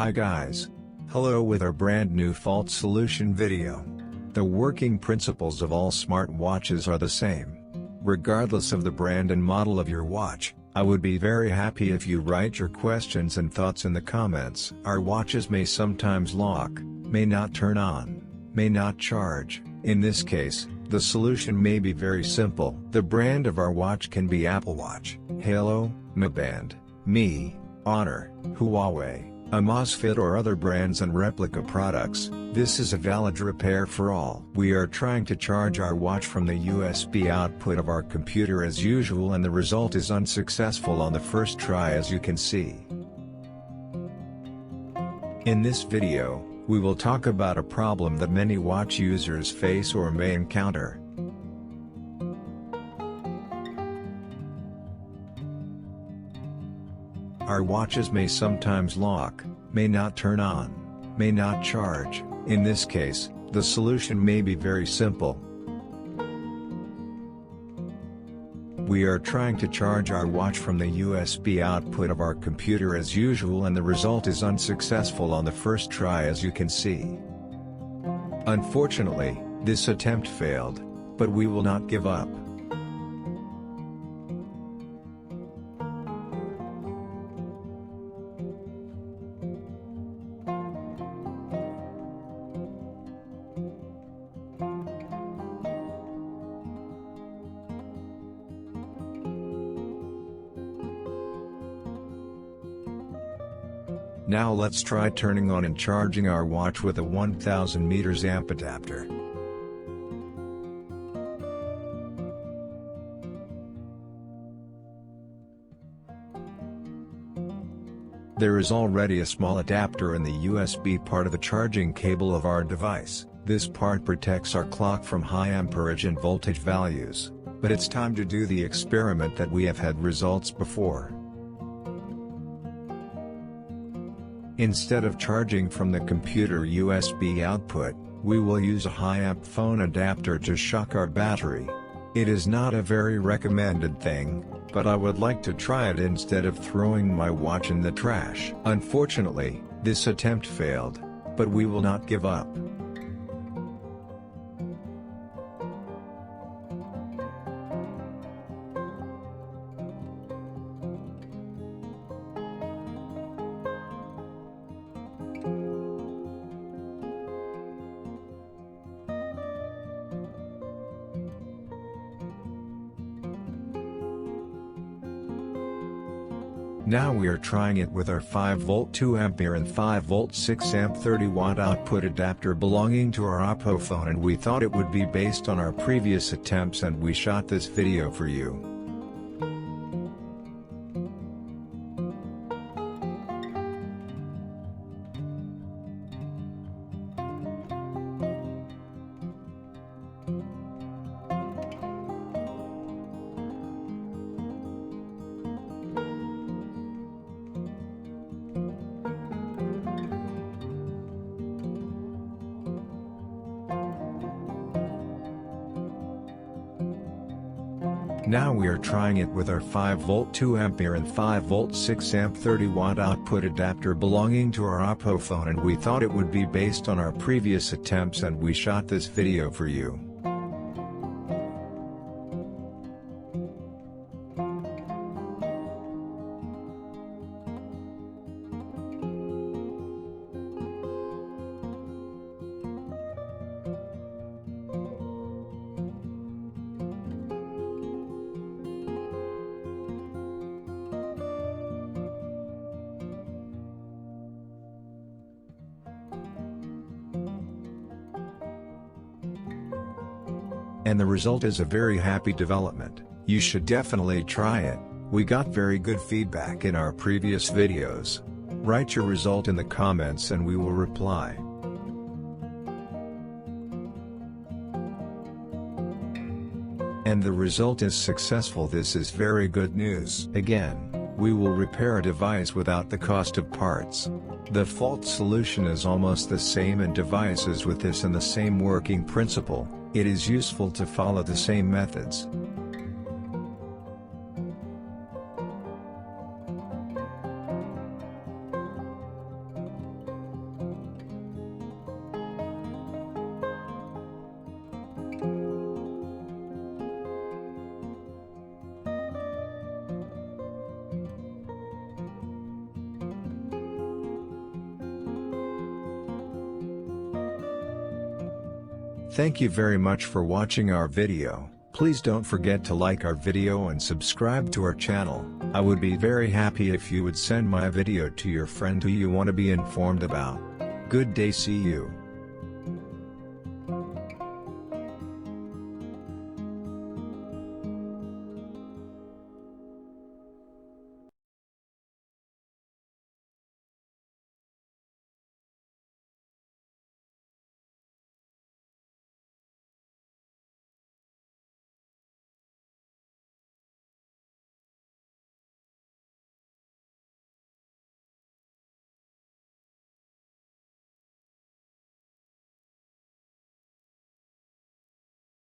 Hi guys. Hello with our brand new fault solution video. The working principles of all smartwatches are the same. Regardless of the brand and model of your watch, I would be very happy if you write your questions and thoughts in the comments. Our watches may sometimes lock, may not turn on, may not charge. In this case, the solution may be very simple. The brand of our watch can be Apple Watch, Haylou, honorband, Honor, Huawei, Amazfit or other brands and replica products. This is a valid repair for all. We are trying to charge our watch from the USB output of our computer as usual and the result is unsuccessful on the first try, as you can see. In this video, we will talk about a problem that many watch users face or may encounter. Our watches may sometimes lock, may not turn on, may not charge. In this case, the solution may be very simple. We are trying to charge our watch from the USB output of our computer as usual and the result is unsuccessful on the first try, as you can see. Unfortunately, this attempt failed, but we will not give up. Now let's try turning on and charging our watch with a 1000 meters amp adapter. There is already a small adapter in the USB part of the charging cable of our device. This part protects our clock from high amperage and voltage values, but it's time to do the experiment that we have had results before. Instead of charging from the computer USB output, we will use a high-amp phone adapter to shock our battery. It is not a very recommended thing, but I would like to try it instead of throwing my watch in the trash. Unfortunately, this attempt failed, but we will not give up. Now we are trying it with our 5V 2A and 5V 6A 30W output adapter belonging to our Oppo phone, and we thought it would be based on our previous attempts and we shot this video for you. Now we are trying it with our 5V 2A and 5V 6A 30W output adapter belonging to our Oppo phone, and we thought it would be based on our previous attempts and we shot this video for you. And the result is a very happy development. You should definitely try it. We got very good feedback in our previous videos. Write your result in the comments and we will reply. And the result is successful. This is very good news. Again, we will repair a device without the cost of parts. The fault solution is almost the same in devices with this and the same working principle. It is useful to follow the same methods. Thank you very much for watching our video. Please don't forget to like our video and subscribe to our channel. I would be very happy if you would send my video to your friend who you want to be informed about. Good day, see you.